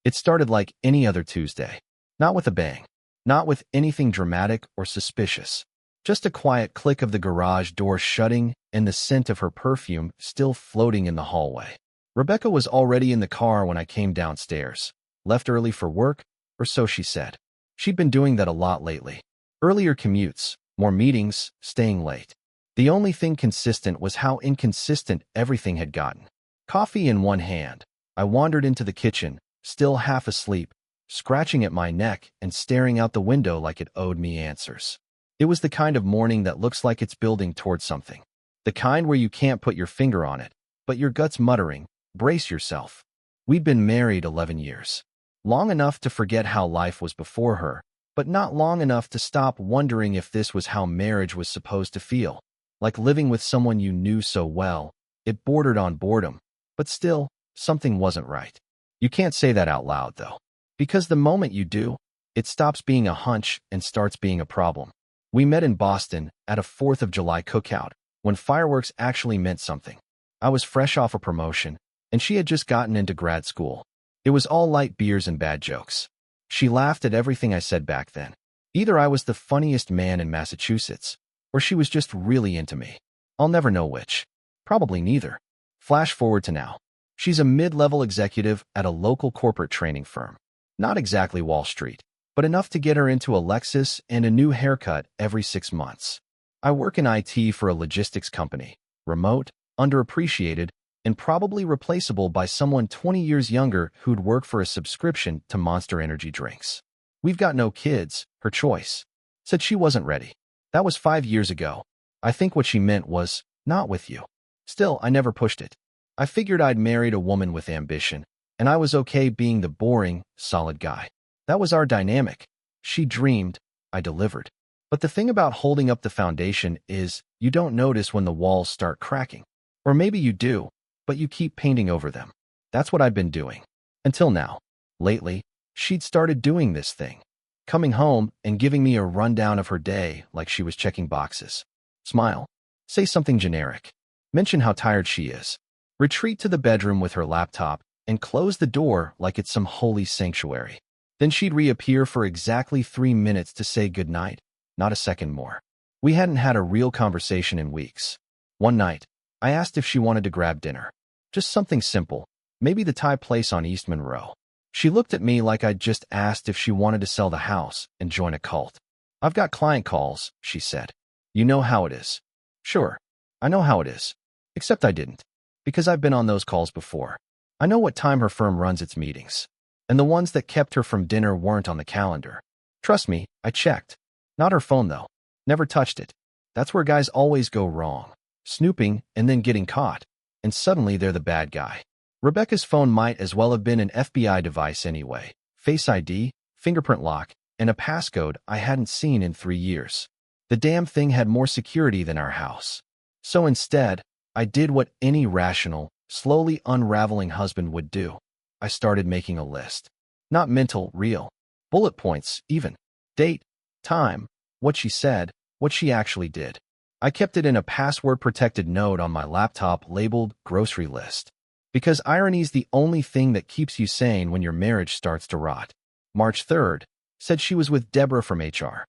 It started like any other Tuesday. Not with a bang. Not with anything dramatic or suspicious. Just a quiet click of the garage door shutting and the scent of her perfume still floating in the hallway. Rebecca was already in the car when I came downstairs. Left early for work, or so she said. She'd been doing that a lot lately. Earlier commutes, more meetings, staying late. The only thing consistent was how inconsistent everything had gotten. Coffee in one hand, I wandered into the kitchen, still half asleep, scratching at my neck and staring out the window like it owed me answers. It was the kind of morning that looks like it's building towards something. The kind where you can't put your finger on it, but your gut's muttering, brace yourself. We'd been married 11 years. Long enough to forget how life was before her, but not long enough to stop wondering if this was how marriage was supposed to feel. Like living with someone you knew so well, it bordered on boredom, but still, something wasn't right. You can't say that out loud, though. Because the moment you do, it stops being a hunch and starts being a problem. We met in Boston at a 4th of July cookout, when fireworks actually meant something. I was fresh off a promotion, and she had just gotten into grad school. It was all light beers and bad jokes. She laughed at everything I said back then. Either I was the funniest man in Massachusetts, or she was just really into me. I'll never know which. Probably neither. Flash forward to now. She's a mid-level executive at a local corporate training firm. Not exactly Wall Street, but enough to get her into a Lexus and a new haircut every 6 months. I work in IT for a logistics company, remote, underappreciated, and probably replaceable by someone 20 years younger who'd work for a subscription to Monster Energy drinks. We've got no kids, her choice. Said she wasn't ready. That was 5 years ago. I think what she meant was, not with you. Still, I never pushed it. I figured I'd married a woman with ambition, and I was okay being the boring, solid guy. That was our dynamic. She dreamed, I delivered. But the thing about holding up the foundation is, you don't notice when the walls start cracking. Or maybe you do, but you keep painting over them. That's what I've been doing. Until now. Lately, she'd started doing this thing. Coming home and giving me a rundown of her day like she was checking boxes. Smile. Say something generic. Mention how tired she is. Retreat to the bedroom with her laptop and close the door like it's some holy sanctuary. Then she'd reappear for exactly 3 minutes to say goodnight, not a second more. We hadn't had a real conversation in weeks. One night, I asked if she wanted to grab dinner. Just something simple, maybe the Thai place on East Monroe. She looked at me like I'd just asked if she wanted to sell the house and join a cult. I've got client calls, she said. You know how it is. Sure, I know how it is. Except I didn't. Because I've been on those calls before. I know what time her firm runs its meetings. And the ones that kept her from dinner weren't on the calendar. Trust me, I checked. Not her phone, though. Never touched it. That's where guys always go wrong. Snooping and then getting caught. And suddenly they're the bad guy. Rebecca's phone might as well have been an FBI device anyway. Face ID, fingerprint lock, and a passcode I hadn't seen in 3 years. The damn thing had more security than our house. So instead, I did what any rational, slowly unraveling husband would do. I started making a list. Not mental, real. Bullet points, even. Date, time, what she said, what she actually did. I kept it in a password-protected note on my laptop labeled grocery list. Because irony's the only thing that keeps you sane when your marriage starts to rot. March 3rd, said she was with Deborah from HR.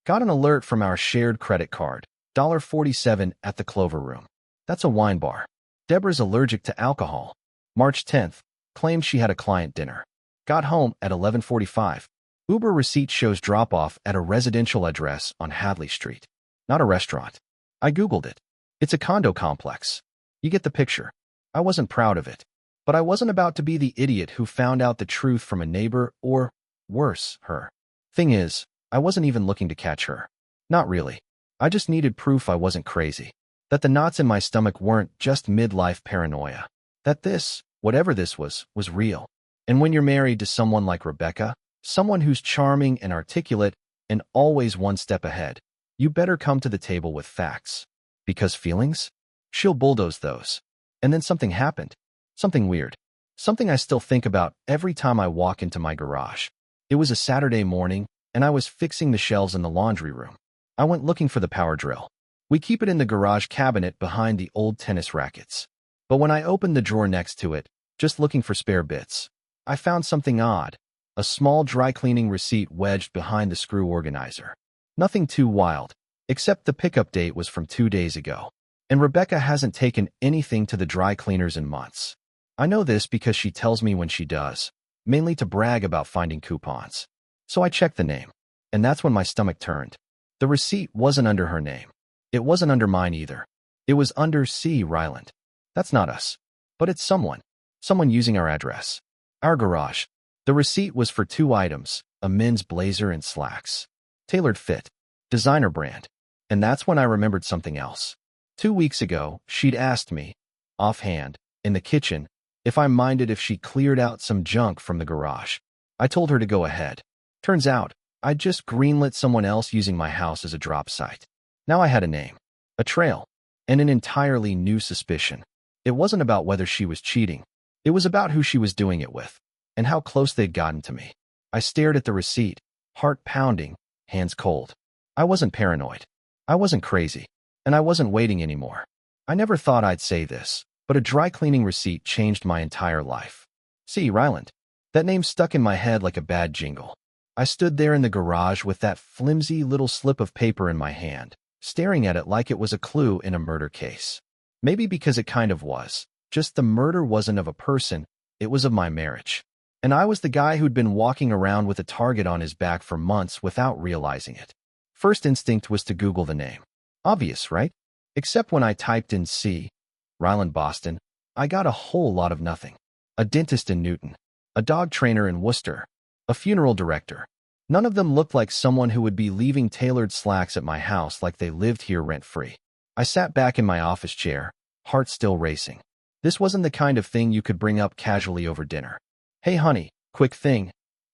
Got an alert from our shared credit card, $47 at the Clover Room. That's a wine bar. Deborah's allergic to alcohol. March 10th, claimed she had a client dinner. Got home at 11:45. Uber receipt shows drop-off at a residential address on Hadley Street. Not a restaurant. I Googled it. It's a condo complex. You get the picture. I wasn't proud of it. But I wasn't about to be the idiot who found out the truth from a neighbor or, worse, her. Thing is, I wasn't even looking to catch her. Not really. I just needed proof I wasn't crazy. That the knots in my stomach weren't just midlife paranoia. That this, whatever this was real. And when you're married to someone like Rebecca, someone who's charming and articulate and always one step ahead, you better come to the table with facts. Because feelings? She'll bulldoze those. And then something happened. Something weird. Something I still think about every time I walk into my garage. It was a Saturday morning, and I was fixing the shelves in the laundry room. I went looking for the power drill. We keep it in the garage cabinet behind the old tennis rackets. But when I opened the drawer next to it, just looking for spare bits, I found something odd. A small dry cleaning receipt wedged behind the screw organizer. Nothing too wild, except the pickup date was from 2 days ago. And Rebecca hasn't taken anything to the dry cleaners in months. I know this because she tells me when she does, mainly to brag about finding coupons. So I checked the name, and that's when my stomach turned. The receipt wasn't under her name. It wasn't under mine either. It was under C. Ryland. That's not us. But it's someone. Someone using our address. Our garage. The receipt was for 2 items, a men's blazer and slacks. Tailored fit. Designer brand. And that's when I remembered something else. 2 weeks ago, she'd asked me, offhand, in the kitchen, if I minded if she cleared out some junk from the garage. I told her to go ahead. Turns out, I'd just greenlit someone else using my house as a drop site. Now I had a name, a trail, and an entirely new suspicion. It wasn't about whether she was cheating. It was about who she was doing it with, and how close they'd gotten to me. I stared at the receipt, heart pounding, hands cold. I wasn't paranoid. I wasn't crazy. And I wasn't waiting anymore. I never thought I'd say this, but a dry cleaning receipt changed my entire life. C. Ryland. That name stuck in my head like a bad jingle. I stood there in the garage with that flimsy little slip of paper in my hand, staring at it like it was a clue in a murder case. Maybe because it kind of was. Just the murder wasn't of a person, it was of my marriage. And I was the guy who'd been walking around with a target on his back for months without realizing it. First instinct was to Google the name. Obvious, right? Except when I typed in C. Ryland, Boston, I got a whole lot of nothing. A dentist in Newton. A dog trainer in Worcester. A funeral director. None of them looked like someone who would be leaving tailored slacks at my house like they lived here rent-free. I sat back in my office chair, heart still racing. This wasn't the kind of thing you could bring up casually over dinner. Hey honey, quick thing.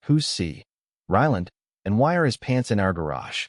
Who's C. Ryland, and why are his pants in our garage?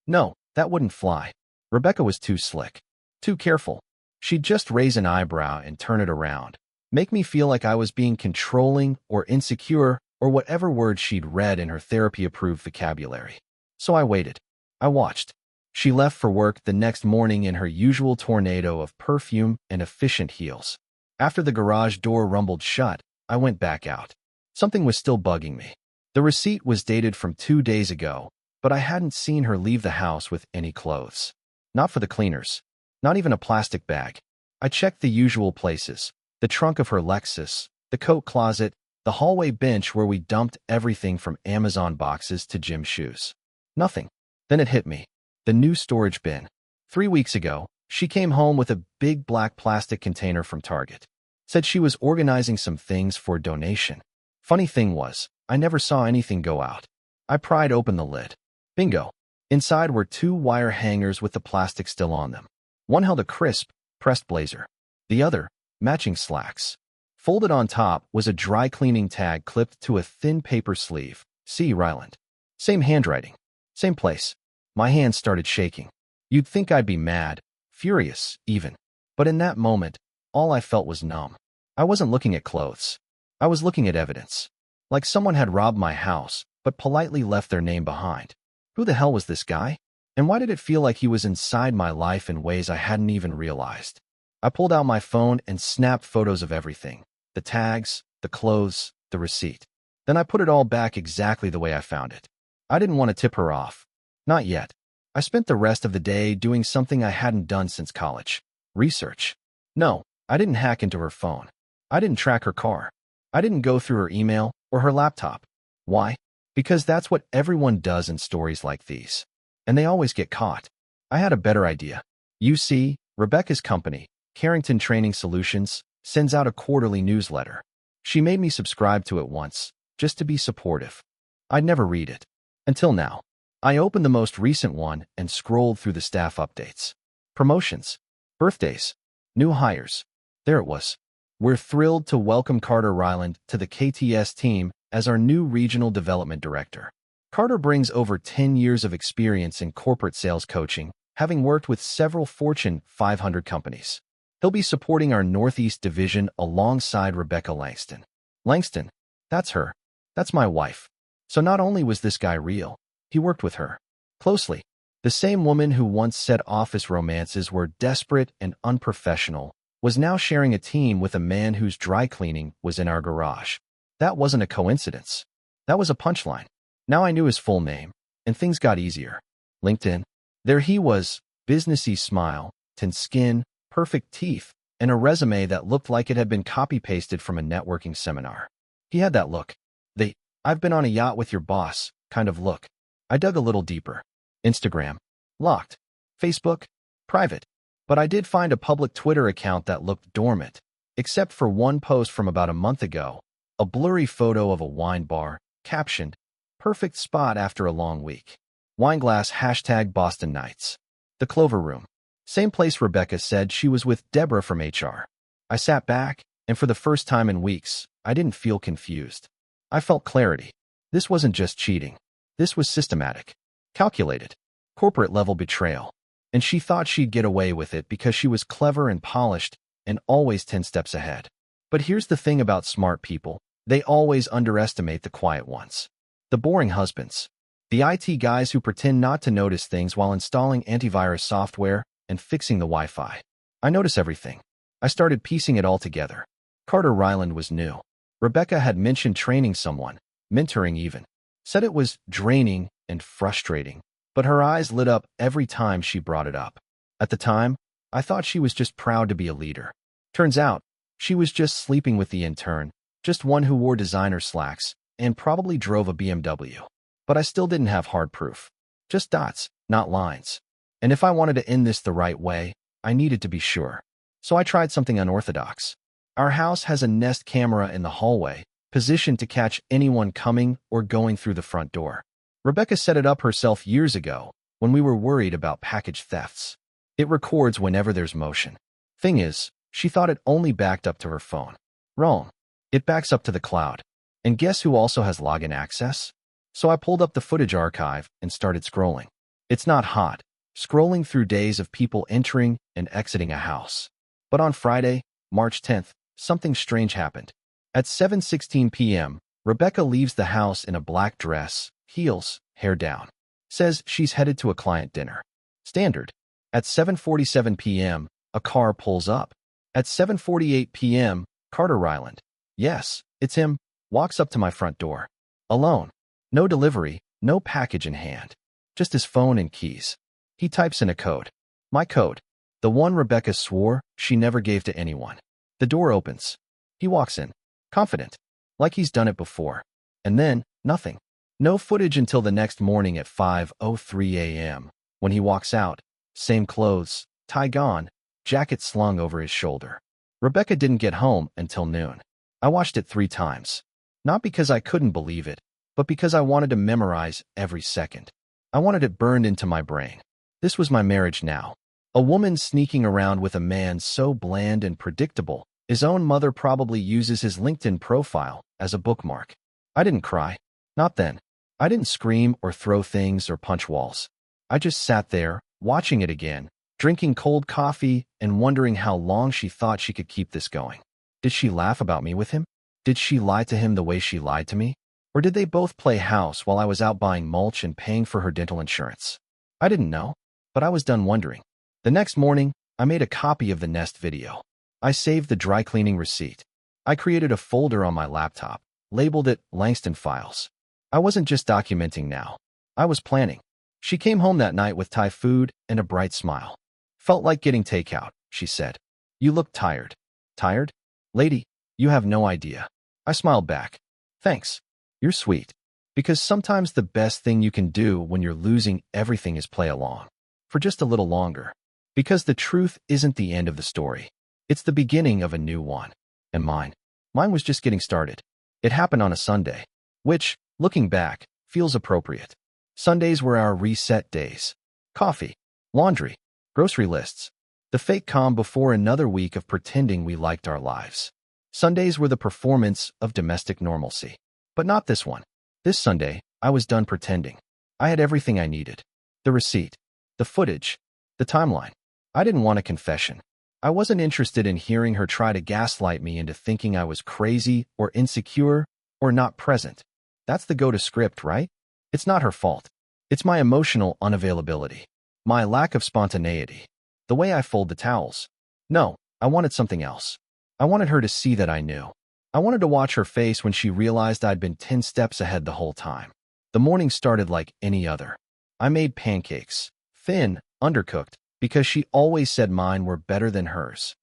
No, that wouldn't fly. Rebecca was too slick, too careful. She'd just raise an eyebrow and turn it around, make me feel like I was being controlling or insecure or whatever word she'd read in her therapy-approved vocabulary. So I waited. I watched. She left for work the next morning in her usual tornado of perfume and efficient heels. After the garage door rumbled shut, I went back out. Something was still bugging me. The receipt was dated from 2 days ago, but I hadn't seen her leave the house with any clothes. Not for the cleaners. Not even a plastic bag. I checked the usual places. The trunk of her Lexus, the coat closet, the hallway bench where we dumped everything from Amazon boxes to gym shoes. Nothing. Then it hit me. The new storage bin. 3 weeks ago, she came home with a big black plastic container from Target. Said she was organizing some things for donation. Funny thing was, I never saw anything go out. I pried open the lid. Bingo. Inside were 2 wire hangers with the plastic still on them. One held a crisp, pressed blazer. The other, matching slacks. Folded on top was a dry cleaning tag clipped to a thin paper sleeve. C. Ryland. Same handwriting. Same place. My hands started shaking. You'd think I'd be mad, furious, even. But in that moment, all I felt was numb. I wasn't looking at clothes. I was looking at evidence. Like someone had robbed my house, but politely left their name behind. Who the hell was this guy? And why did it feel like he was inside my life in ways I hadn't even realized? I pulled out my phone and snapped photos of everything. The tags, the clothes, the receipt. Then I put it all back exactly the way I found it. I didn't want to tip her off. Not yet. I spent the rest of the day doing something I hadn't done since college. Research. No, I didn't hack into her phone. I didn't track her car. I didn't go through her email or her laptop. Why? Because that's what everyone does in stories like these. And they always get caught. I had a better idea. You see, Rebecca's company, Carrington Training Solutions, sends out a quarterly newsletter. She made me subscribe to it once, just to be supportive. I'd never read it. Until now. I opened the most recent one and scrolled through the staff updates. Promotions. Birthdays. New hires. There it was. We're thrilled to welcome Carter Ryland to the KTS team as our new Regional Development Director. Carter brings over 10 years of experience in corporate sales coaching, having worked with several Fortune 500 companies. He'll be supporting our Northeast Division alongside Rebecca Langston. Langston, that's her. That's my wife. So not only was this guy real, he worked with her. Closely. The same woman who once said office romances were desperate and unprofessional was now sharing a team with a man whose dry cleaning was in our garage. That wasn't a coincidence. That was a punchline. Now I knew his full name, and things got easier. LinkedIn. There he was, businessy smile, tanned skin, perfect teeth, and a resume that looked like it had been copy-pasted from a networking seminar. He had that look. The, I've been on a yacht with your boss, kind of look. I dug a little deeper. Instagram. Locked. Facebook. Private. But I did find a public Twitter account that looked dormant, except for one post from about a month ago, a blurry photo of a wine bar, captioned, "Perfect spot after a long week. Wineglass # Boston Nights." The Clover Room. Same place Rebecca said she was with Deborah from HR. I sat back, and for the first time in weeks, I didn't feel confused. I felt clarity. This wasn't just cheating. This was systematic. Calculated. Corporate-level betrayal. And she thought she'd get away with it because she was clever and polished and always 10 steps ahead. But here's the thing about smart people. They always underestimate the quiet ones. The boring husbands. The IT guys who pretend not to notice things while installing antivirus software and fixing the Wi-Fi. I notice everything. I started piecing it all together. Carter Ryland was new. Rebecca had mentioned training someone, mentoring even. Said it was draining and frustrating, but her eyes lit up every time she brought it up. At the time, I thought she was just proud to be a leader. Turns out, she was just sleeping with the intern, just one who wore designer slacks and probably drove a BMW. But I still didn't have hard proof. Just dots, not lines. And if I wanted to end this the right way, I needed to be sure. So I tried something unorthodox. Our house has a Nest camera in the hallway, positioned to catch anyone coming or going through the front door. Rebecca set it up herself years ago, when we were worried about package thefts. It records whenever there's motion. Thing is, she thought it only backed up to her phone. Wrong. It backs up to the cloud. And guess who also has login access? So I pulled up the footage archive and started scrolling. It's not hot, scrolling through days of people entering and exiting a house. But on Friday, March 10th, something strange happened. At 7:16 p.m., Rebecca leaves the house in a black dress, heels, hair down. Says she's headed to a client dinner. Standard. At 7:47 p.m., a car pulls up. At 7:48 p.m., Carter Ryland. Yes, it's him. Walks up to my front door. Alone. No delivery, no package in hand. Just his phone and keys. He types in a code. My code. The one Rebecca swore she never gave to anyone. The door opens. He walks in. Confident. Like he's done it before. And then, nothing. No footage until the next morning at 5:03 a.m. When he walks out. Same clothes, tie gone, jacket slung over his shoulder. Rebecca didn't get home until noon. I watched it 3 times. Not because I couldn't believe it, but because I wanted to memorize every second. I wanted it burned into my brain. This was my marriage now. A woman sneaking around with a man so bland and predictable, his own mother probably uses his LinkedIn profile as a bookmark. I didn't cry. Not then. I didn't scream or throw things or punch walls. I just sat there, watching it again, drinking cold coffee and wondering how long she thought she could keep this going. Did she laugh about me with him? Did she lie to him the way she lied to me? Or did they both play house while I was out buying mulch and paying for her dental insurance? I didn't know, but I was done wondering. The next morning, I made a copy of the Nest video. I saved the dry cleaning receipt. I created a folder on my laptop, labeled it Langston Files. I wasn't just documenting now. I was planning. She came home that night with Thai food and a bright smile. Felt like getting takeout, she said. You look tired. Tired? Lady, you have no idea. I smiled back. Thanks. You're sweet. Because sometimes the best thing you can do when you're losing everything is play along. For just a little longer. Because the truth isn't the end of the story. It's the beginning of a new one. And mine. Mine was just getting started. It happened on a Sunday. Which, looking back, feels appropriate. Sundays were our reset days. Coffee. Laundry. Grocery lists. The fake calm before another week of pretending we liked our lives. Sundays were the performance of domestic normalcy. But not this one. This Sunday, I was done pretending. I had everything I needed. The receipt. The footage. The timeline. I didn't want a confession. I wasn't interested in hearing her try to gaslight me into thinking I was crazy or insecure or not present. That's the go-to script, right? It's not her fault. It's my emotional unavailability. My lack of spontaneity. The way I fold the towels. No, I wanted something else. I wanted her to see that I knew. I wanted to watch her face when she realized I'd been 10 steps ahead the whole time. The morning started like any other. I made pancakes, thin, undercooked, because she always said mine were better than hers.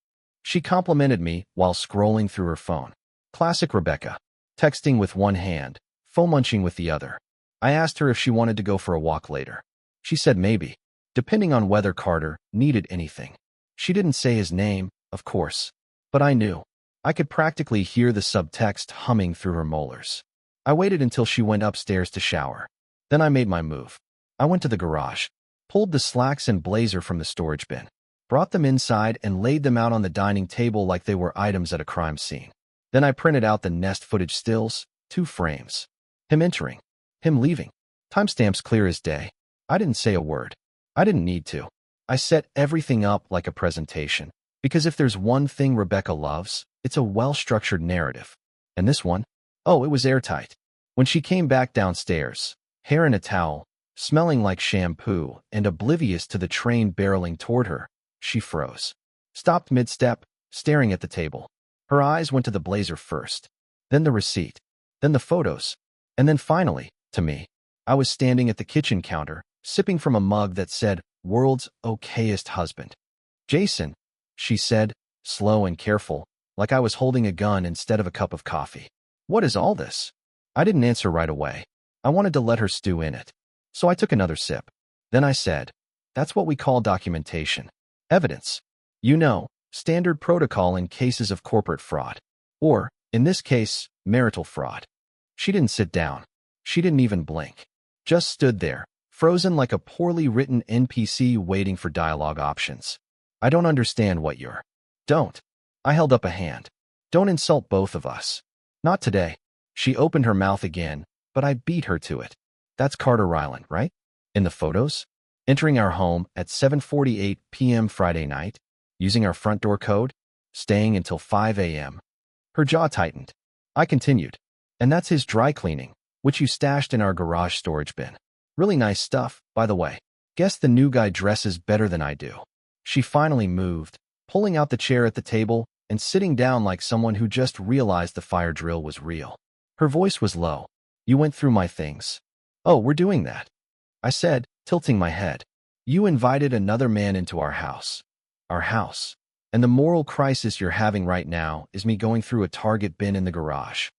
She complimented me while scrolling through her phone. Classic Rebecca. Texting with one hand, phone munching with the other. I asked her if she wanted to go for a walk later. She said maybe, depending on whether Carter needed anything. She didn't say his name, of course, but I knew. I could practically hear the subtext humming through her molars. I waited until she went upstairs to shower. Then I made my move. I went to the garage, pulled the slacks and blazer from the storage bin, brought them inside and laid them out on the dining table like they were items at a crime scene. Then I printed out the Nest footage stills, 2 frames. Him entering, him leaving. Timestamps clear as day. I didn't say a word. I didn't need to. I set everything up like a presentation, because if there's one thing Rebecca loves, it's a well-structured narrative. And this one? Oh, it was airtight. When she came back downstairs, hair in a towel, smelling like shampoo, and oblivious to the train barreling toward her, she froze. Stopped mid-step, staring at the table. Her eyes went to the blazer first, then the receipt, then the photos, and then finally, to me. I was standing at the kitchen counter, sipping from a mug that said, "World's okayest husband." "Jason," she said, slow and careful, like I was holding a gun instead of a cup of coffee. "What is all this?" I didn't answer right away. I wanted to let her stew in it. So I took another sip. Then I said, "That's what we call documentation. Evidence. You know, standard protocol in cases of corporate fraud. Or, in this case, marital fraud." She didn't sit down. She didn't even blink. Just stood there, frozen like a poorly written NPC waiting for dialogue options. "I don't understand what you're." "Don't." I held up a hand. "Don't insult both of us. Not today." She opened her mouth again, but I beat her to it. "That's Carter Ryland, right? In the photos? Entering our home at 7:48 p.m. Friday night, using our front door code, staying until 5 a.m. Her jaw tightened. I continued. "And that's his dry cleaning, which you stashed in our garage storage bin. Really nice stuff, by the way. Guess the new guy dresses better than I do." She finally moved, pulling out the chair at the table and sitting down like someone who just realized the fire drill was real. Her voice was low. "You went through my things." "Oh, we're doing that," I said, tilting my head. "You invited another man into our house. Our house. And the moral crisis you're having right now is me going through a Target bin in the garage."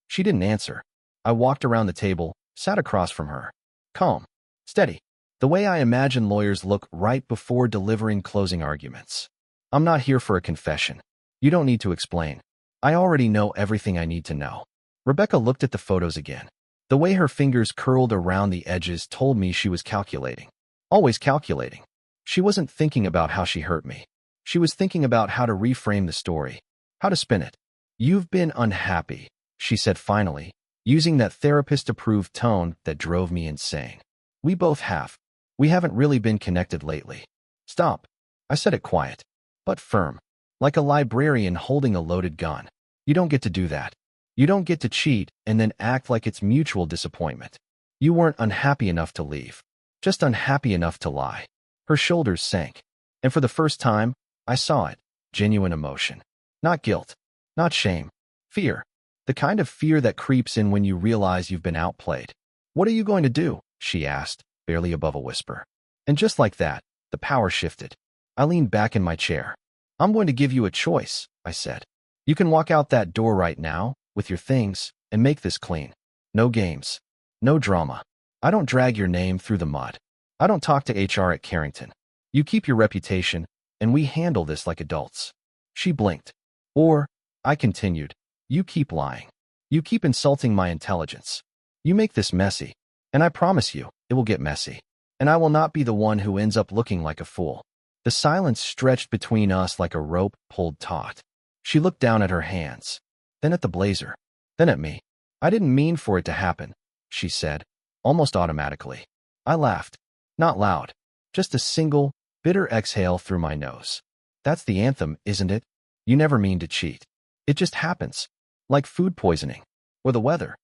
She didn't answer. I walked around the table, sat across from her. Calm. Steady. The way I imagine lawyers look right before delivering closing arguments. "I'm not here for a confession. You don't need to explain. I already know everything I need to know." Rebecca looked at the photos again. The way her fingers curled around the edges told me she was calculating. Always calculating. She wasn't thinking about how she hurt me. She was thinking about how to reframe the story, how to spin it. "You've been unhappy," she said finally, using that therapist-approved tone that drove me insane. "We both have. We haven't really been connected lately." "Stop." I said it quiet, but firm, like a librarian holding a loaded gun. "You don't get to do that. You don't get to cheat and then act like it's mutual disappointment. You weren't unhappy enough to leave. Just unhappy enough to lie." Her shoulders sank, and for the first time, I saw it. Genuine emotion. Not guilt. Not shame. Fear. The kind of fear that creeps in when you realize you've been outplayed. "What are you going to do?" she asked, barely above a whisper. And just like that, the power shifted. I leaned back in my chair. "I'm going to give you a choice," I said. "You can walk out that door right now, with your things, and make this clean. No games. No drama. I don't drag your name through the mud. I don't talk to HR at Carrington. You keep your reputation, and we handle this like adults." She blinked. "Or," I continued, "you keep lying. You keep insulting my intelligence. You make this messy, and I promise you, it will get messy. And I will not be the one who ends up looking like a fool." The silence stretched between us like a rope pulled taut. She looked down at her hands, then at the blazer, then at me. "I didn't mean for it to happen," she said, almost automatically. I laughed. Not loud. Just a single, bitter exhale through my nose. "That's the anthem, isn't it? You never mean to cheat. It just happens. Like food poisoning. Or the weather."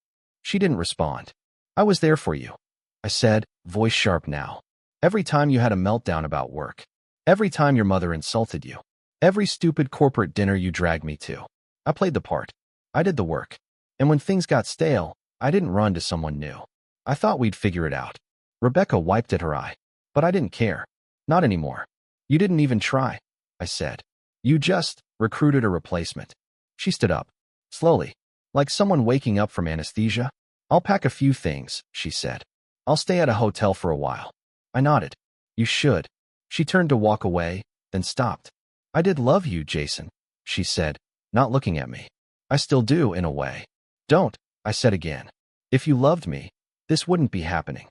She didn't respond. "I was there for you," I said, voice sharp now. "Every time you had a meltdown about work. Every time your mother insulted you. Every stupid corporate dinner you dragged me to. I played the part. I did the work. And when things got stale, I didn't run to someone new. I thought we'd figure it out. Rebecca wiped at her eye. But I didn't care. Not anymore. You didn't even try, I said. You just recruited a replacement. She stood up. Slowly. Like someone waking up from anesthesia. I'll pack a few things, she said. I'll stay at a hotel for a while. I nodded. You should. She turned to walk away, then stopped. I did love you, Jason, she said, not looking at me. I still do, in a way. Don't, I said again. If you loved me, this wouldn't be happening.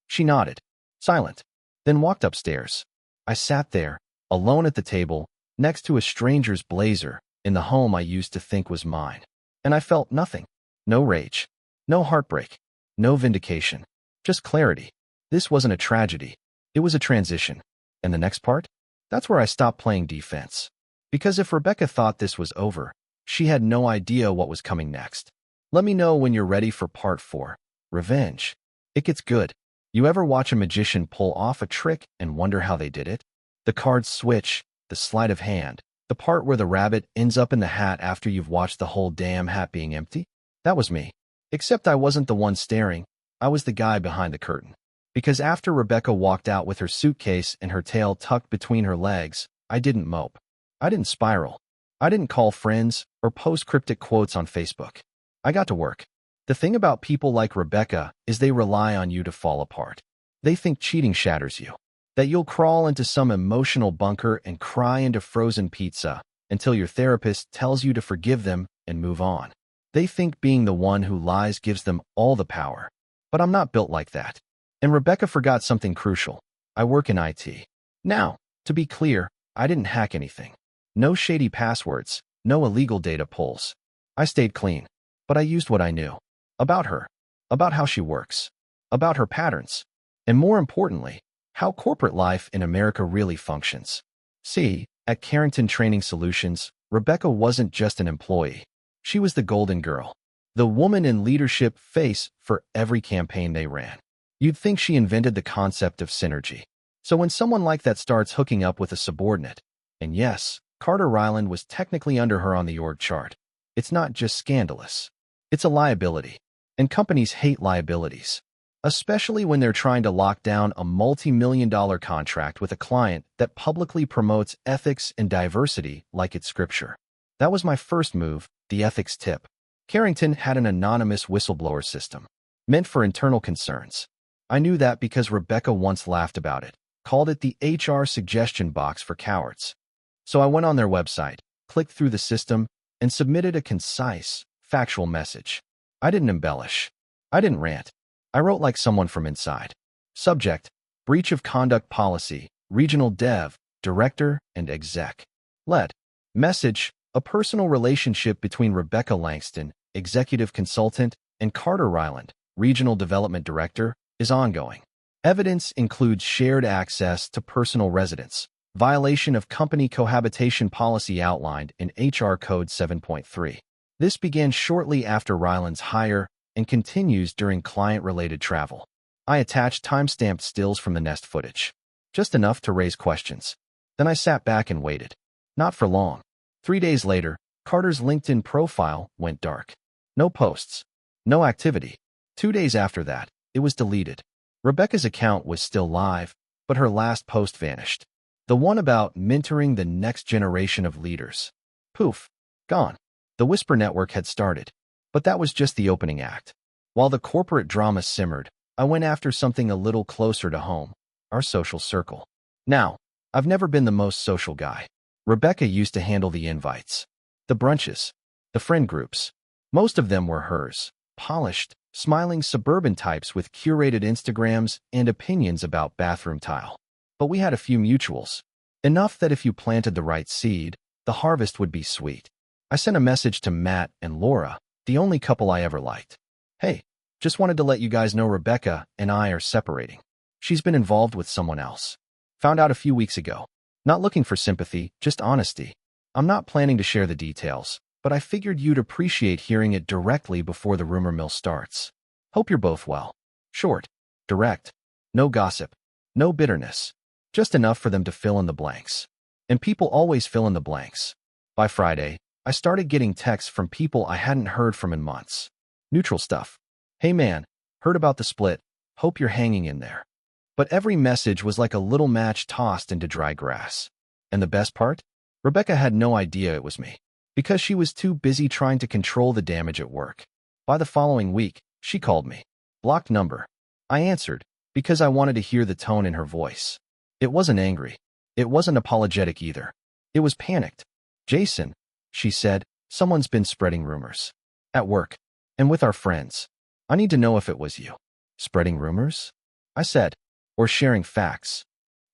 She nodded, silent, then walked upstairs. I sat there, alone at the table, next to a stranger's blazer, in the home I used to think was mine. And I felt nothing. No rage. No heartbreak. No vindication. Just clarity. This wasn't a tragedy. It was a transition. And the next part? That's where I stopped playing defense. Because if Rebecca thought this was over, she had no idea what was coming next. Let me know when you're ready for part 4. Revenge. It gets good. You ever watch a magician pull off a trick and wonder how they did it? The cards switch, the sleight of hand, the part where the rabbit ends up in the hat after you've watched the whole damn hat being empty? That was me. Except I wasn't the one staring. I was the guy behind the curtain. Because after Rebecca walked out with her suitcase and her tail tucked between her legs, I didn't mope. I didn't spiral. I didn't call friends or post cryptic quotes on Facebook. I got to work. The thing about people like Rebecca is they rely on you to fall apart. They think cheating shatters you. That you'll crawl into some emotional bunker and cry into frozen pizza until your therapist tells you to forgive them and move on. They think being the one who lies gives them all the power. But I'm not built like that. And Rebecca forgot something crucial. I work in IT. Now, to be clear, I didn't hack anything. No shady passwords, no illegal data pulls. I stayed clean. But I used what I knew. About her. About how she works. About her patterns. And more importantly, how corporate life in America really functions. See, at Carrington Training Solutions, Rebecca wasn't just an employee. She was the golden girl. The woman in leadership face for every campaign they ran. You'd think she invented the concept of synergy. So when someone like that starts hooking up with a subordinate, and yes, Carter Ryland was technically under her on the org chart, it's not just scandalous. It's a liability. And companies hate liabilities. Especially when they're trying to lock down a multi-million-dollar contract with a client that publicly promotes ethics and diversity like it's scripture. That was my first move, the ethics tip. Carrington had an anonymous whistleblower system, meant for internal concerns. I knew that because Rebecca once laughed about it, called it the HR suggestion box for cowards. So I went on their website, clicked through the system, and submitted a concise, factual message. I didn't embellish. I didn't rant. I wrote like someone from inside. Subject: breach of conduct policy, regional dev, director, and exec. Lead. Message: a personal relationship between Rebecca Langston, executive consultant, and Carter Ryland, regional development director, is ongoing. Evidence includes shared access to personal residence, violation of company cohabitation policy outlined in HR Code 7.3. This began shortly after Ryland's hire and continues during client-related travel. I attached timestamped stills from the Nest footage. Just enough to raise questions. Then I sat back and waited. Not for long. 3 days later, Carter's LinkedIn profile went dark. No posts. No activity. 2 days after that, it was deleted. Rebecca's account was still live, but her last post vanished. The one about mentoring the next generation of leaders. Poof. Gone. The Whisper Network had started. But that was just the opening act. While the corporate drama simmered, I went after something a little closer to home, our social circle. Now, I've never been the most social guy. Rebecca used to handle the invites, the brunches, the friend groups. Most of them were hers, polished, smiling suburban types with curated Instagrams and opinions about bathroom tile. But we had a few mutuals. Enough that if you planted the right seed, the harvest would be sweet. I sent a message to Matt and Laura, the only couple I ever liked. Hey, just wanted to let you guys know Rebecca and I are separating. She's been involved with someone else. Found out a few weeks ago. Not looking for sympathy, just honesty. I'm not planning to share the details, but I figured you'd appreciate hearing it directly before the rumor mill starts. Hope you're both well. Short, direct, no gossip, no bitterness. Just enough for them to fill in the blanks. And people always fill in the blanks. By Friday, I started getting texts from people I hadn't heard from in months. Neutral stuff. Hey man, heard about the split. Hope you're hanging in there. But every message was like a little match tossed into dry grass. And the best part? Rebecca had no idea it was me, because she was too busy trying to control the damage at work. By the following week, she called me. Blocked number. I answered, because I wanted to hear the tone in her voice. It wasn't angry. It wasn't apologetic either. It was panicked. Jason, she said, someone's been spreading rumors. At work. And with our friends. I need to know if it was you. Spreading rumors? I said. Or sharing facts.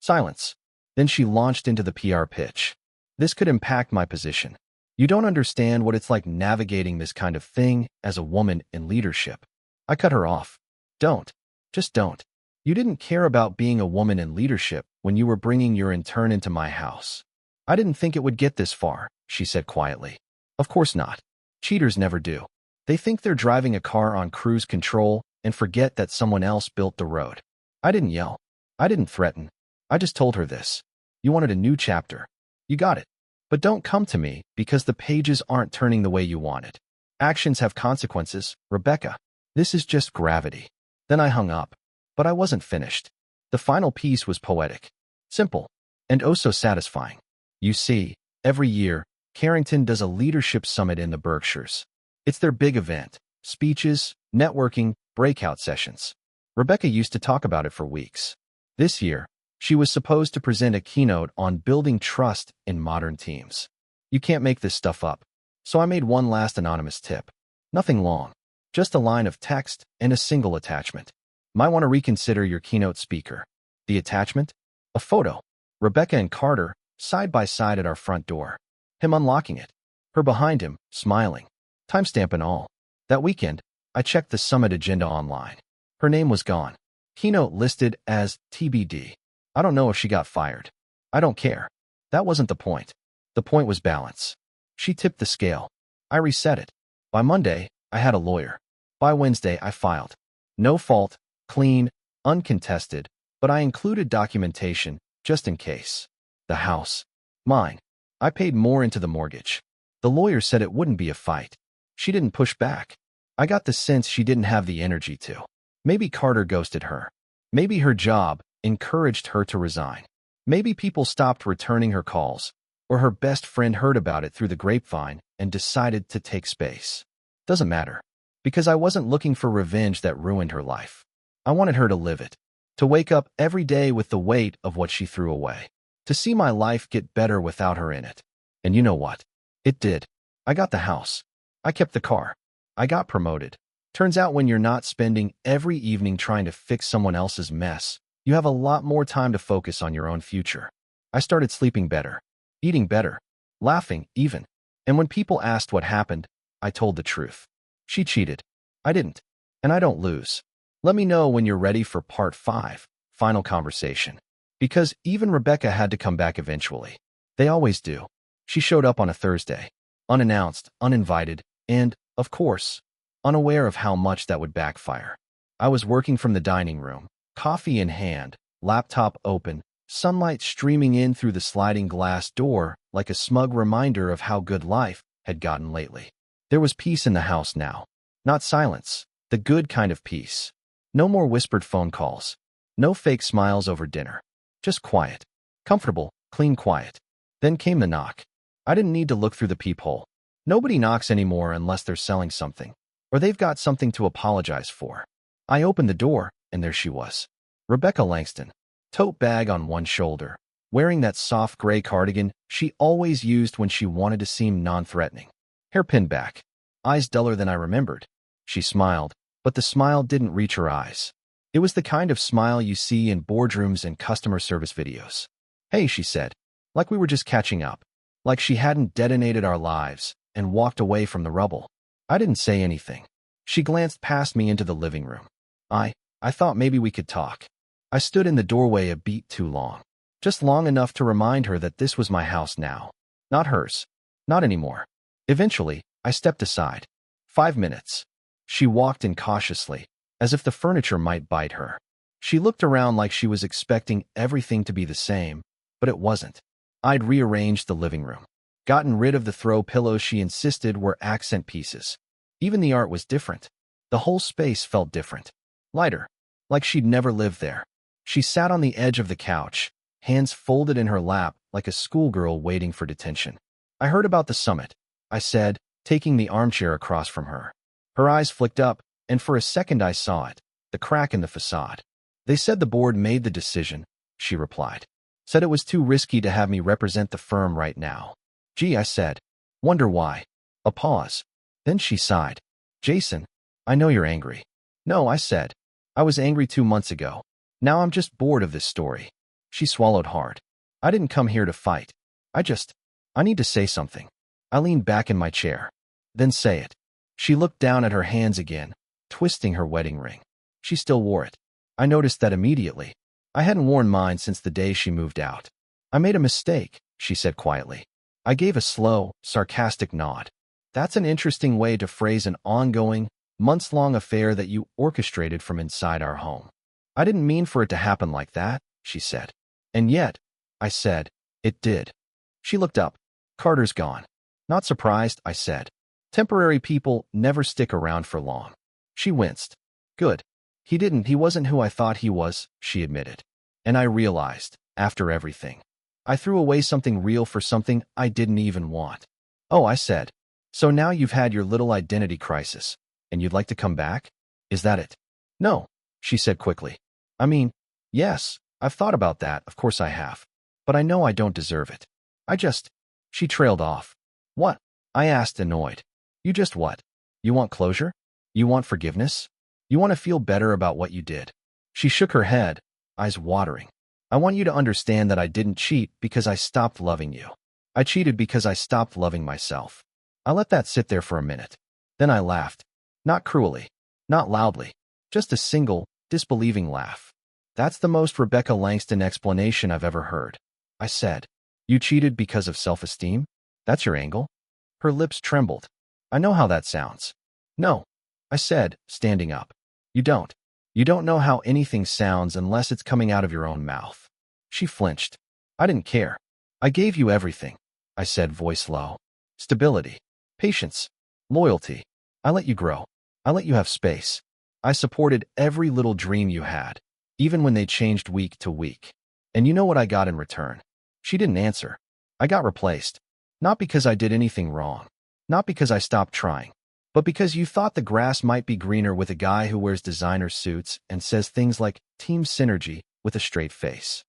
Silence. Then she launched into the PR pitch. This could impact my position. You don't understand what it's like navigating this kind of thing as a woman in leadership. I cut her off. Don't. Just don't. You didn't care about being a woman in leadership when you were bringing your intern into my house. I didn't think it would get this far, she said quietly. Of course not. Cheaters never do. They think they're driving a car on cruise control and forget that someone else built the road. I didn't yell. I didn't threaten. I just told her this. You wanted a new chapter. You got it. But don't come to me because the pages aren't turning the way you wanted. Actions have consequences, Rebecca. This is just gravity. Then I hung up. But I wasn't finished. The final piece was poetic. Simple. And oh so satisfying. You see, every year, Carrington does a leadership summit in the Berkshires. It's their big event. Speeches, networking, breakout sessions. Rebecca used to talk about it for weeks. This year, she was supposed to present a keynote on building trust in modern teams. You can't make this stuff up. So I made one last anonymous tip. Nothing long. Just a line of text and a single attachment. Might want to reconsider your keynote speaker. The attachment? A photo. Rebecca and Carter, side by side at our front door. Him unlocking it. Her behind him, smiling. Timestamp and all. That weekend, I checked the summit agenda online. Her name was gone. Keynote listed as TBD. I don't know if she got fired. I don't care. That wasn't the point. The point was balance. She tipped the scale. I reset it. By Monday, I had a lawyer. By Wednesday, I filed. No fault, clean, uncontested, but I included documentation just in case. The house. Mine. I paid more into the mortgage. The lawyer said it wouldn't be a fight. She didn't push back. I got the sense she didn't have the energy to. Maybe Carter ghosted her. Maybe her job encouraged her to resign. Maybe people stopped returning her calls, or her best friend heard about it through the grapevine and decided to take space. Doesn't matter, because I wasn't looking for revenge that ruined her life. I wanted her to live it, to wake up every day with the weight of what she threw away, to see my life get better without her in it. And you know what? It did. I got the house. I kept the car. I got promoted. Turns out when you're not spending every evening trying to fix someone else's mess, you have a lot more time to focus on your own future. I started sleeping better, eating better, laughing even. And when people asked what happened, I told the truth. She cheated. I didn't. And I don't lose. Let me know when you're ready for part 5, final conversation. Because even Rebecca had to come back eventually. They always do. She showed up on a Thursday, unannounced, uninvited, and, of course, unaware of how much that would backfire. I was working from the dining room, coffee in hand, laptop open, sunlight streaming in through the sliding glass door like a smug reminder of how good life had gotten lately. There was peace in the house now. Not silence, the good kind of peace. No more whispered phone calls. No fake smiles over dinner. Just quiet. Comfortable, clean quiet. Then came the knock. I didn't need to look through the peephole. Nobody knocks anymore unless they're selling something, or they've got something to apologize for. I opened the door, and there she was. Rebecca Langston, tote bag on one shoulder, wearing that soft gray cardigan she always used when she wanted to seem non-threatening. Hair pinned back, eyes duller than I remembered. She smiled, but the smile didn't reach her eyes. It was the kind of smile you see in boardrooms and customer service videos. Hey, she said, like we were just catching up, like she hadn't detonated our lives and walked away from the rubble. I didn't say anything. She glanced past me into the living room. I thought maybe we could talk. I stood in the doorway a beat too long. Just long enough to remind her that this was my house now. Not hers. Not anymore. Eventually, I stepped aside. 5 minutes. She walked in cautiously, as if the furniture might bite her. She looked around like she was expecting everything to be the same, but it wasn't. I'd rearranged the living room. Gotten rid of the throw pillows she insisted were accent pieces. Even the art was different. The whole space felt different. Lighter. Like she'd never lived there. She sat on the edge of the couch, hands folded in her lap like a schoolgirl waiting for detention. I heard about the summit, I said, taking the armchair across from her. Her eyes flicked up, and for a second I saw it, the crack in the facade. They said the board made the decision, she replied. Said it was too risky to have me represent the firm right now. Gee, I said. Wonder why. A pause. Then she sighed. Jason, I know you're angry. No, I said. I was angry 2 months ago. Now I'm just bored of this story. She swallowed hard. I didn't come here to fight. I need to say something. I leaned back in my chair. Then say it. She looked down at her hands again, twisting her wedding ring. She still wore it. I noticed that immediately. I hadn't worn mine since the day she moved out. I made a mistake, she said quietly. I gave a slow, sarcastic nod. That's an interesting way to phrase an ongoing, months-long affair that you orchestrated from inside our home. I didn't mean for it to happen like that, she said. And yet, I said, it did. She looked up. Carter's gone. Not surprised, I said. Temporary people never stick around for long. She winced. Good. He wasn't who I thought he was, she admitted. And I realized, after everything, I threw away something real for something I didn't even want. Oh, I said. So now you've had your little identity crisis, and you'd like to come back? Is that it? No, she said quickly. I mean, yes, I've thought about that, of course I have. But I know I don't deserve it. She trailed off. What? I asked, annoyed. You just what? You want closure? You want forgiveness? You want to feel better about what you did? She shook her head, eyes watering. I want you to understand that I didn't cheat because I stopped loving you. I cheated because I stopped loving myself. I let that sit there for a minute. Then I laughed. Not cruelly. Not loudly. Just a single, disbelieving laugh. That's the most Rebecca Langston explanation I've ever heard. I said. You cheated because of self-esteem? That's your angle? Her lips trembled. I know how that sounds. No, I said, standing up. You don't. You don't know how anything sounds unless it's coming out of your own mouth. She flinched. I didn't care. I gave you everything, I said, voice low. Stability. Patience. Loyalty. I let you grow. I let you have space. I supported every little dream you had, even when they changed week to week. And you know what I got in return? She didn't answer. I got replaced. Not because I did anything wrong. Not because I stopped trying. But because you thought the grass might be greener with a guy who wears designer suits and says things like team synergy with a straight face.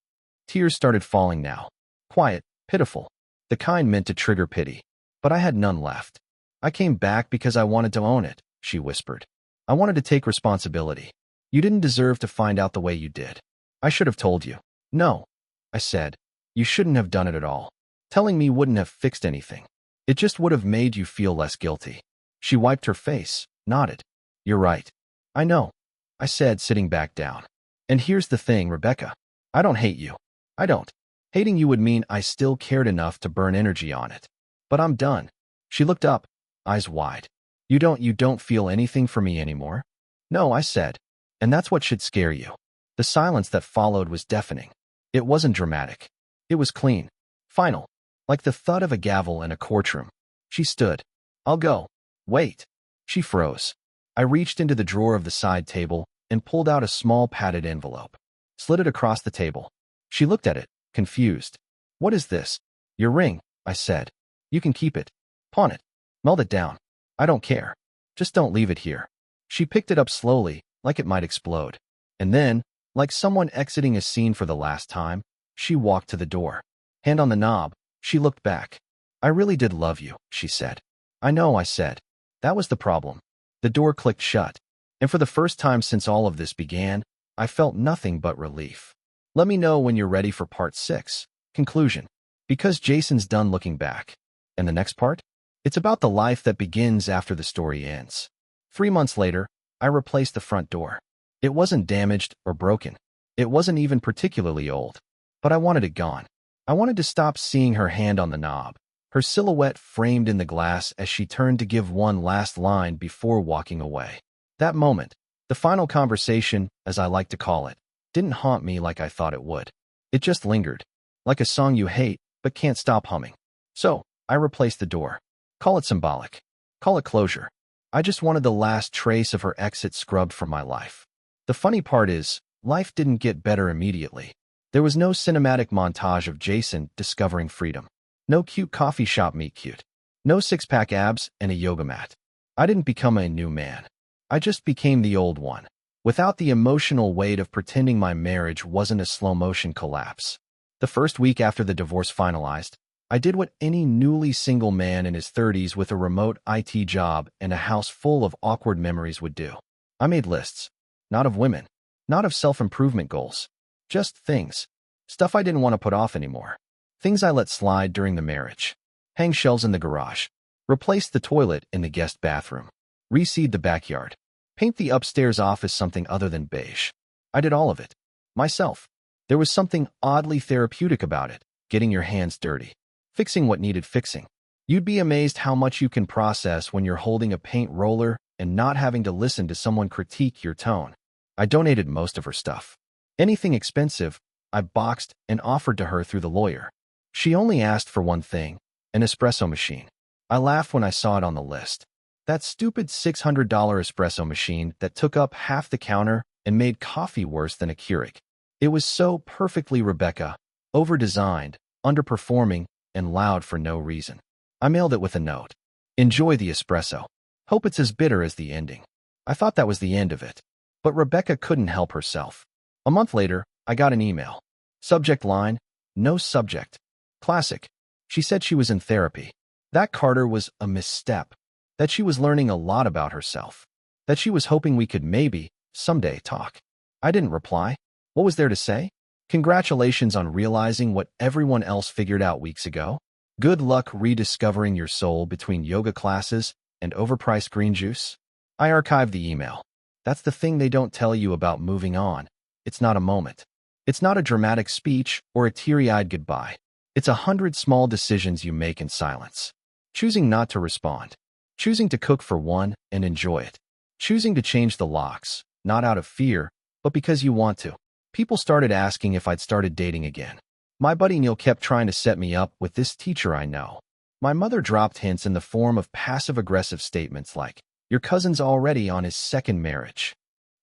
Tears started falling now. Quiet, pitiful. The kind meant to trigger pity. But I had none left. I came back because I wanted to own it, she whispered. I wanted to take responsibility. You didn't deserve to find out the way you did. I should have told you. No, I said. You shouldn't have done it at all. Telling me wouldn't have fixed anything. It just would have made you feel less guilty. She wiped her face, nodded. You're right. I know, I said, sitting back down. And here's the thing, Rebecca. I don't hate you. I don't. Hating you would mean I still cared enough to burn energy on it. But I'm done. She looked up, eyes wide. You don't feel anything for me anymore? No, I said. And that's what should scare you. The silence that followed was deafening. It wasn't dramatic. It was clean. Final. Like the thud of a gavel in a courtroom. She stood. I'll go. Wait. She froze. I reached into the drawer of the side table and pulled out a small padded envelope. Slid it across the table. She looked at it, confused. What is this? Your ring, I said. You can keep it. Pawn it. Melt it down. I don't care. Just don't leave it here. She picked it up slowly, like it might explode. And then, like someone exiting a scene for the last time, she walked to the door. Hand on the knob, she looked back. I really did love you, she said. I know, I said. That was the problem. The door clicked shut. And for the first time since all of this began, I felt nothing but relief. Let me know when you're ready for part 6. Conclusion. Because Jason's done looking back. And the next part? It's about the life that begins after the story ends. 3 months later, I replaced the front door. It wasn't damaged or broken. It wasn't even particularly old. But I wanted it gone. I wanted to stop seeing her hand on the knob, her silhouette framed in the glass as she turned to give one last line before walking away. That moment, the final conversation, as I like to call it, didn't haunt me like I thought it would. It just lingered, like a song you hate but can't stop humming. So, I replaced the door. Call it symbolic. Call it closure. I just wanted the last trace of her exit scrubbed from my life. The funny part is, life didn't get better immediately. There was no cinematic montage of Jason discovering freedom. No cute coffee shop meet cute. No six-pack abs and a yoga mat. I didn't become a new man. I just became the old one, without the emotional weight of pretending my marriage wasn't a slow-motion collapse. The first week after the divorce finalized, I did what any newly single man in his 30s with a remote IT job and a house full of awkward memories would do. I made lists. Not of women. Not of self-improvement goals. Just things. Stuff I didn't want to put off anymore. Things I let slide during the marriage. Hang shelves in the garage. Replace the toilet in the guest bathroom. Reseed the backyard. Paint the upstairs office something other than beige. I did all of it. Myself. There was something oddly therapeutic about it, getting your hands dirty. Fixing what needed fixing. You'd be amazed how much you can process when you're holding a paint roller and not having to listen to someone critique your tone. I donated most of her stuff. Anything expensive, I boxed and offered to her through the lawyer. She only asked for one thing, an espresso machine. I laughed when I saw it on the list. That stupid $600 espresso machine that took up half the counter and made coffee worse than a Keurig. It was so perfectly Rebecca, over-designed, underperforming, and loud for no reason. I mailed it with a note. Enjoy the espresso. Hope it's as bitter as the ending. I thought that was the end of it. But Rebecca couldn't help herself. A month later, I got an email. Subject line, no subject. Classic. She said she was in therapy. That Carter was a misstep. That she was learning a lot about herself. That she was hoping we could maybe, someday, talk. I didn't reply. What was there to say? Congratulations on realizing what everyone else figured out weeks ago. Good luck rediscovering your soul between yoga classes and overpriced green juice. I archived the email. That's the thing they don't tell you about moving on. It's not a moment. It's not a dramatic speech or a teary-eyed goodbye. It's 100 small decisions you make in silence. Choosing not to respond. Choosing to cook for one and enjoy it. Choosing to change the locks, not out of fear, but because you want to. People started asking if I'd started dating again. My buddy Neil kept trying to set me up with this teacher I know. My mother dropped hints in the form of passive-aggressive statements like, "Your cousin's already on his second marriage."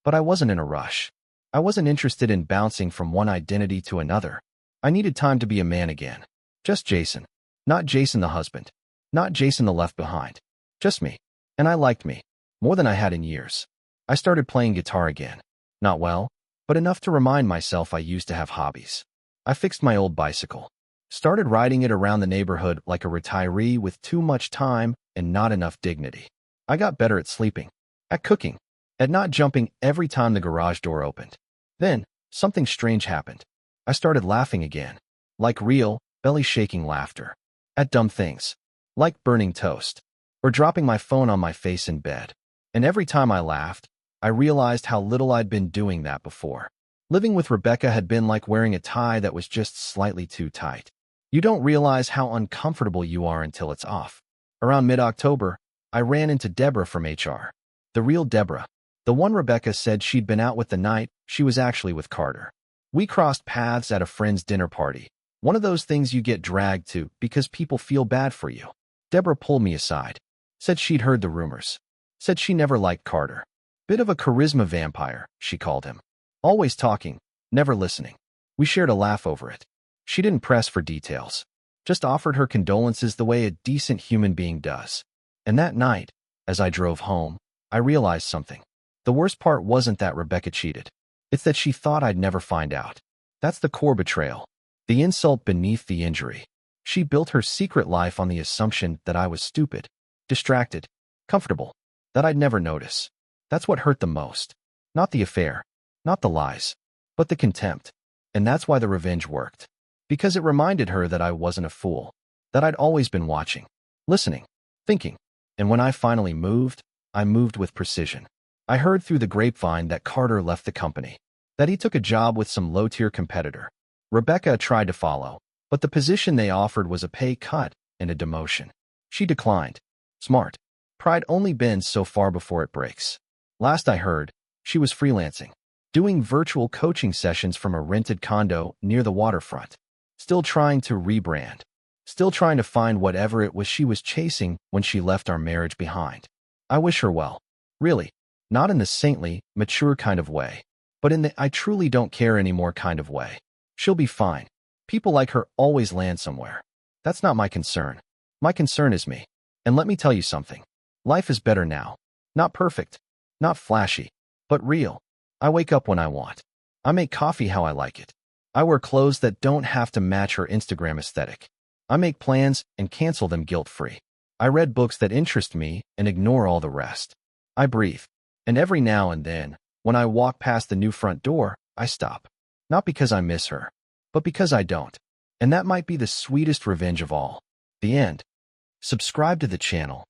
But I wasn't in a rush. I wasn't interested in bouncing from one identity to another. I needed time to be a man again. Just Jason. Not Jason the husband. Not Jason the left behind. Just me. And I liked me. More than I had in years. I started playing guitar again. Not well, but enough to remind myself I used to have hobbies. I fixed my old bicycle. Started riding it around the neighborhood like a retiree with too much time and not enough dignity. I got better at sleeping. At cooking. At not jumping every time the garage door opened. Then, something strange happened. I started laughing again. Like real, belly-shaking laughter. At dumb things. Like burning toast. Or dropping my phone on my face in bed. And every time I laughed, I realized how little I'd been doing that before. Living with Rebecca had been like wearing a tie that was just slightly too tight. You don't realize how uncomfortable you are until it's off. Around mid-October, I ran into Deborah from HR. The real Deborah. The one Rebecca said she'd been out with the night she was actually with Carter. We crossed paths at a friend's dinner party. One of those things you get dragged to because people feel bad for you. Deborah pulled me aside. Said she'd heard the rumors. Said she never liked Carter. Bit of a charisma vampire, she called him. Always talking, never listening. We shared a laugh over it. She didn't press for details. Just offered her condolences the way a decent human being does. And that night, as I drove home, I realized something. The worst part wasn't that Rebecca cheated. It's that she thought I'd never find out. That's the core betrayal. The insult beneath the injury. She built her secret life on the assumption that I was stupid, distracted, comfortable, that I'd never notice. That's what hurt the most. Not the affair, not the lies, but the contempt. And that's why the revenge worked. Because it reminded her that I wasn't a fool, that I'd always been watching, listening, thinking. And when I finally moved, I moved with precision. I heard through the grapevine that Carter left the company, that he took a job with some low-tier competitor. Rebecca tried to follow, but the position they offered was a pay cut and a demotion. She declined. Smart. Pride only bends so far before it breaks. Last I heard, she was freelancing, doing virtual coaching sessions from a rented condo near the waterfront. Still trying to rebrand. still trying to find whatever it was she was chasing when she left our marriage behind. I wish her well. Really. Not in the saintly, mature kind of way, but in the I truly don't care anymore kind of way. She'll be fine. People like her always land somewhere. That's not my concern. My concern is me. And let me tell you something. Life is better now. Not perfect. Not flashy. But real. I wake up when I want. I make coffee how I like it. I wear clothes that don't have to match her Instagram aesthetic. I make plans and cancel them guilt-free. I read books that interest me and ignore all the rest. I breathe. And every now and then, when I walk past the new front door, I stop. Not because I miss her, but because I don't. And that might be the sweetest revenge of all. The end. Subscribe to the channel